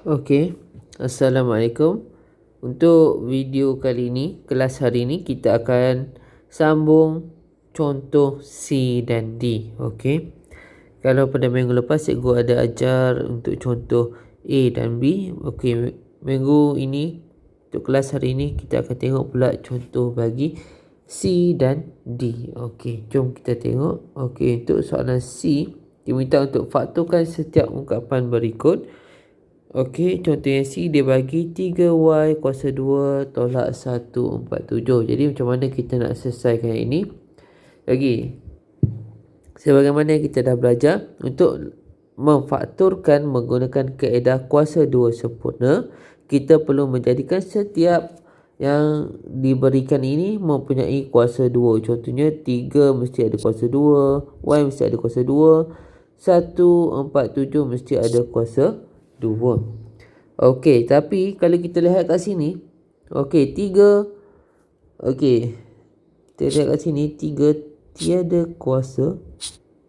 Okey, Assalamualaikum. Untuk video kali ini, kelas hari ini kita akan sambung contoh C dan D. Okey. Kalau pada minggu lepas cikgu ada ajar untuk contoh A dan B. Okey, minggu ini untuk kelas hari ini kita akan tengok pula contoh bagi C dan D. Okey, jom kita tengok. Okey, untuk soalan C, diminta untuk faktorkan setiap ungkapan berikut. Okey, contoh yang C dia bagi 3Y kuasa 2 tolak 147. Jadi macam mana kita nak selesaikan yang ini? Lagi, sebagaimana kita dah belajar, untuk memfaktorkan menggunakan kaedah kuasa 2 sempurna, kita perlu menjadikan setiap yang diberikan ini mempunyai kuasa 2. Contohnya 3 mesti ada kuasa 2, Y mesti ada kuasa 2, 147 mesti ada kuasa 2. Okey, tapi kalau kita lihat kat sini, okey, 3, okey, kita lihat kat sini 3 tiada kuasa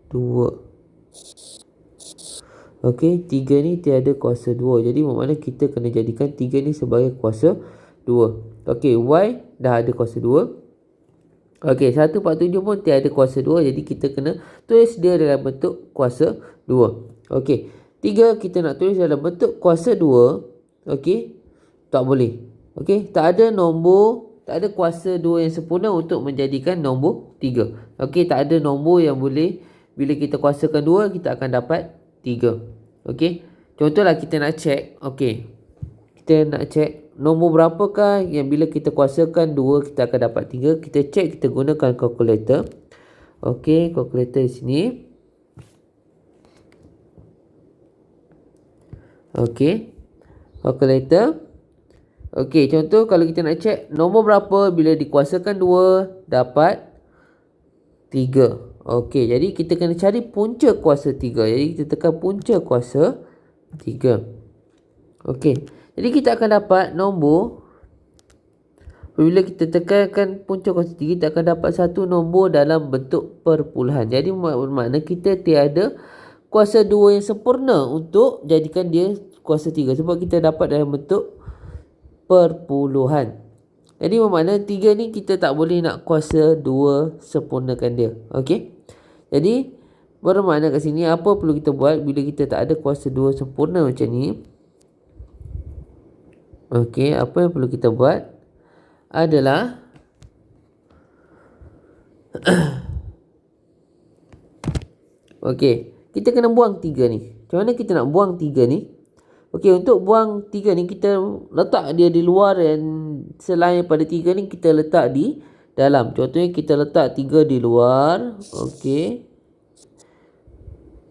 2. Okey, 3 ni tiada kuasa 2. Jadi maknanya kita kena jadikan 3 ni sebagai kuasa 2. Okey, Y dah ada kuasa 2. Okey, 147 pun tiada kuasa 2. Jadi kita kena tulis dia dalam bentuk kuasa 2. Okey, 3 kita nak tulis dalam bentuk kuasa 2. Okey, tak boleh. Okey, tak ada kuasa 2 yang sempurna untuk menjadikan nombor 3. Okey, tak ada nombor yang boleh bila kita kuasakan 2 kita akan dapat 3. Okey, contohlah kita nak check. Okey, kita nak check nombor berapakah yang bila kita kuasakan 2 kita akan dapat 3. Kita check, kita gunakan calculator. Okey, calculator di sini. Okey, calculator. Okey, contoh kalau kita nak check nombor berapa bila dikuasakan 2 dapat 3. Okey, jadi kita kena cari punca kuasa 3. Jadi kita tekan punca kuasa 3. Okey, jadi kita akan dapat nombor, bila kita tekankan punca kuasa 3, kita akan dapat satu nombor dalam bentuk perpuluhan. Jadi makna kita tiada kuasa 2 yang sempurna untuk jadikan dia kuasa 3, sebab kita dapat dalam bentuk perpuluhan. Jadi bermakna 3 ni kita tak boleh nak kuasa 2 sempurnakan dia. Okey, jadi bermakna kat sini apa perlu kita buat bila kita tak ada kuasa 2 sempurna macam ni? Okey, apa yang perlu kita buat adalah okey, kita kena buang 3 ni. Macam mana kita nak buang 3 ni? Okey, untuk buang 3 ni kita letak dia di luar, dan selain pada 3 ni kita letak di dalam. Contohnya kita letak 3 di luar. Okey.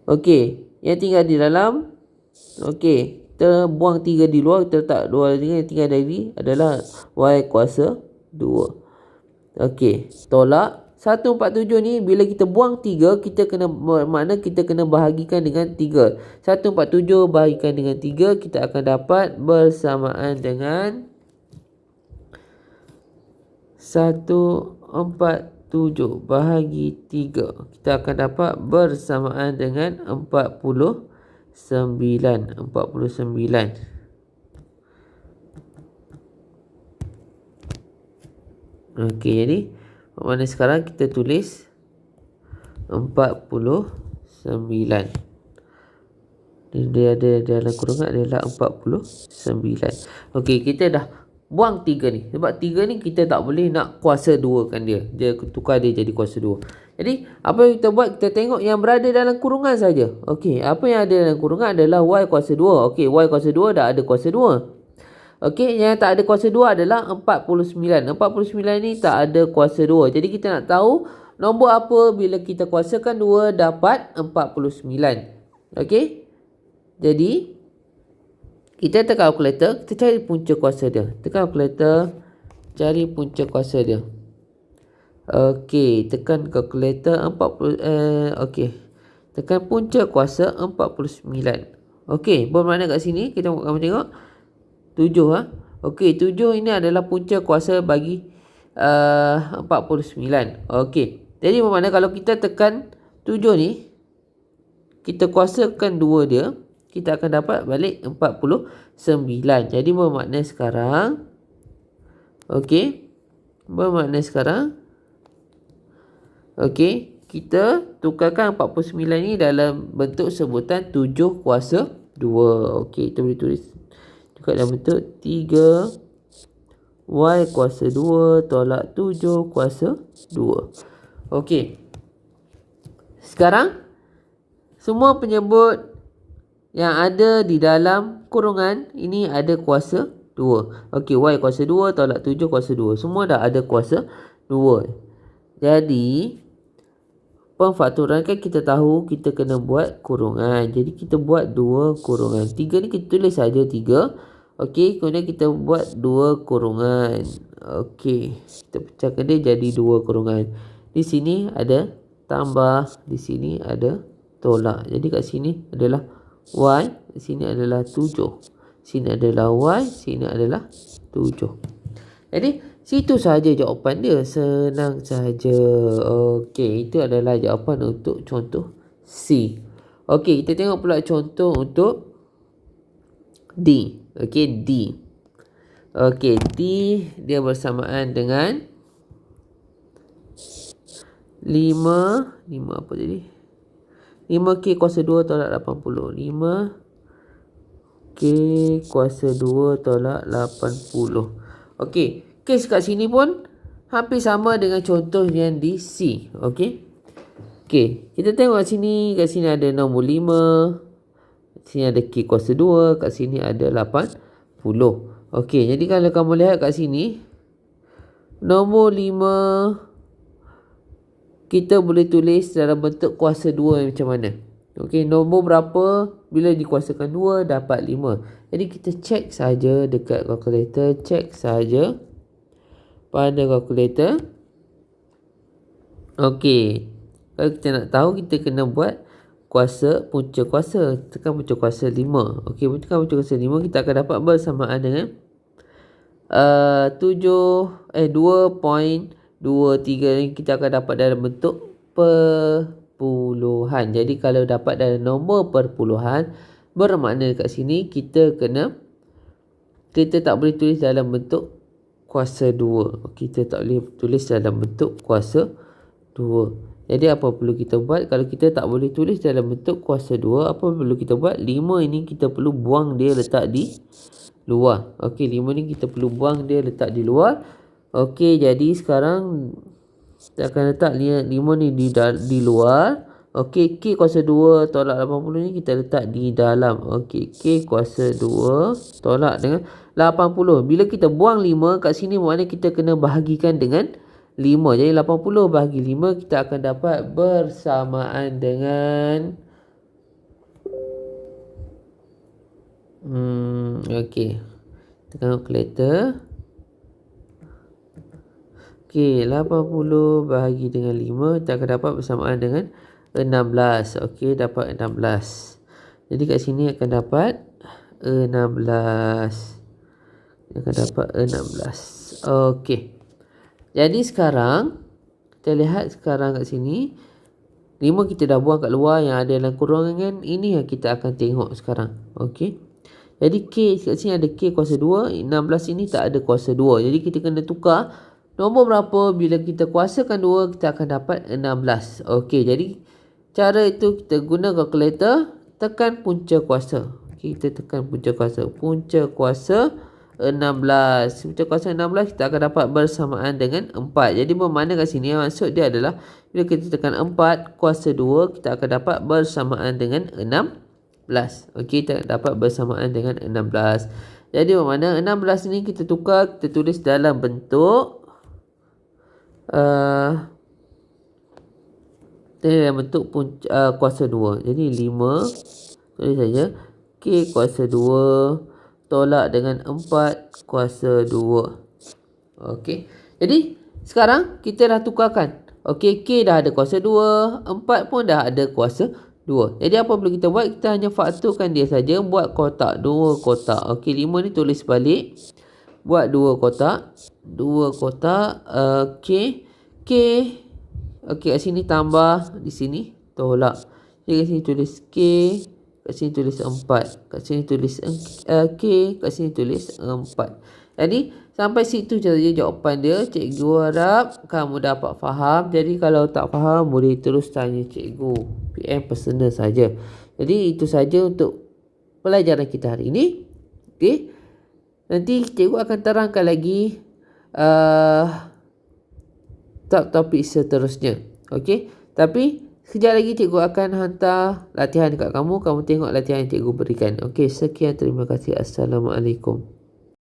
Okey, yang tinggal di dalam. Okey, kita buang 3 di luar, kita letak 2 yang tinggal dari adalah Y kuasa 2. Okey, tolak 147 ni bila kita buang 3, kita kena makna kita kena bahagikan dengan 3. 147 bahagikan dengan 3, kita akan dapat bersamaan dengan 147 bahagi 3. Kita akan dapat bersamaan dengan 49. Okey, jadi mana sekarang kita tulis 49. Dia ada dalam kurungan adalah 49. Okey, kita dah buang 3 ni. Sebab 3 ni kita tak boleh nak kuasa 2 kan dia. Dia tukar dia jadi kuasa 2. Jadi apa yang kita buat, kita tengok yang berada dalam kurungan saja. Okey, apa yang ada dalam kurungan adalah Y kuasa 2. Okey, Y kuasa 2 dah ada kuasa 2. Okey, yang tak ada kuasa 2 adalah 49. 49 ni tak ada kuasa 2. Jadi kita nak tahu nombor apa bila kita kuasakan 2 dapat 49. Okey, jadi kita tekan calculator, kita cari punca kuasa dia. Tekan calculator, cari punca kuasa dia. Okey, tekan calculator 40. Okey, tekan punca kuasa 49. Okey, bermakna kat sini kita akan tengok 7. Okey, 7 ini adalah punca kuasa bagi 49. Okey, jadi bermakna kalau kita tekan 7 ni, kita kuasakan 2 dia, kita akan dapat balik 49. Jadi bermakna sekarang, okey, kita tukarkan 49 ni dalam bentuk sebutan 7 kuasa 2. Okey, kita boleh tulis juga dalam bentuk 3 Y kuasa 2 tolak 7 kuasa 2. Okey. Sekarang semua penyebut yang ada di dalam kurungan ini ada kuasa 2. Okey, Y kuasa 2 tolak 7 kuasa 2. Semua dah ada kuasa 2. Jadi pemfaktoran kan kita tahu kita kena buat kurungan. Jadi kita buat 2 kurungan. 3 ni kita tulis saja 3. Okey, kemudian kita buat 2 kurungan. Okey, kita pecahkan dia jadi 2 kurungan. Di sini ada tambah, di sini ada tolak. Jadi kat sini adalah Y, di sini adalah 7. Sini adalah Y, sini adalah 7. Jadi situ sahaja jawapan dia, senang sahaja. Okey, itu adalah jawapan untuk contoh C. Okey, kita tengok pula contoh untuk D. Okey, D. Okey, D dia bersamaan dengan 5 apa tadi? 5K kuasa 2 tolak 80. 5K kuasa 2 tolak 80. Okey, kes kat sini pun hampir sama dengan contoh yang di C. Okey. Okey, kita tengok kat sini ada nombor 5. Sini ada K kuasa 2, kat sini ada 80. Okey, jadi kalau kamu lihat kat sini, nombor 5 kita boleh tulis dalam bentuk kuasa 2 macam mana. Okey, nombor berapa bila dikuasakan 2 dapat 5. Jadi kita cek saja dekat kalkulator, cek saja pada kalkulator. Okey, kalau kita nak tahu kita kena buat punca kuasa, tekan punca kuasa 5. Okey, tekan punca kuasa 5 kita akan dapat bersamaan dengan 2.23 ni kita akan dapat dalam bentuk perpuluhan. Jadi kalau dapat dalam nombor perpuluhan, bermakna kat sini kita tak boleh tulis dalam bentuk kuasa 2. Kita tak boleh tulis dalam bentuk kuasa 2. Jadi apa perlu kita buat? Kalau kita tak boleh tulis dalam bentuk kuasa 2, apa perlu kita buat? 5 ini kita perlu buang dia letak di luar. Okey, 5 ni kita perlu buang dia letak di luar. Okey, jadi sekarang kita akan letak 5 ni di luar. Okey, K kuasa 2 tolak 80 ni kita letak di dalam. Okey, K kuasa 2 tolak dengan 80. Bila kita buang 5 kat sini, maknanya kita kena bahagikan dengan 5. Jadi 80 bahagi 5 kita akan dapat bersamaan dengan okey. Tekan kalkulator. Okey, 80 bahagi dengan 5 kita akan dapat bersamaan dengan 16. Okey, dapat 16. Jadi kat sini akan dapat 16. Akan dapat 16. Okey. Jadi sekarang kita lihat kat sini 5 kita dah buang kat luar, yang ada dalam kurungan ini yang kita akan tengok sekarang. Okey. Jadi K kat sini ada K kuasa 2, 16 ini tak ada kuasa 2. Jadi kita kena tukar nombor berapa bila kita kuasakan 2 kita akan dapat 16. Okey, jadi cara itu kita guna kalkulator, tekan punca kuasa. Okey, kita tekan punca kuasa. Punca kuasa 16. Punca kuasa 16 kita akan dapat bersamaan dengan 4. Jadi bermakna kat sini maksud dia adalah bila kita tekan 4 kuasa 2 kita akan dapat bersamaan dengan 16. Okey, kita dapat bersamaan dengan 16. Jadi bermakna 16 ni kita tukar, kita tulis dalam bentuk kuasa 2. Jadi 5 tulis saja K kuasa 2 tolak dengan 4 kuasa 2. Okey. Jadi sekarang kita dah tukarkan. Okey, K dah ada kuasa 2, 4 pun dah ada kuasa 2. Jadi apa perlu kita buat? Kita hanya faktorkan dia saja, buat kotak, 2 kotak. Okey, 5 ni tulis balik. Buat 2 kotak. 2 kotak. Okey. K. Okey, kat sini tambah, di sini tolak. Jadi kat sini tulis K. kat sini tulis 4, kat sini tulis K, kat sini tulis 4. Jadi sampai situ saja jawapan dia. Cikgu harap kamu dapat faham. Jadi kalau tak faham boleh terus tanya cikgu. PM personal saja. Jadi itu saja untuk pelajaran kita hari ini. Okey. Nanti cikgu akan terangkan lagi topik seterusnya. Okey. Tapi sekejap lagi cikgu akan hantar latihan dekat kamu. Kamu tengok latihan yang cikgu berikan. Okey, sekian, terima kasih. Assalamualaikum.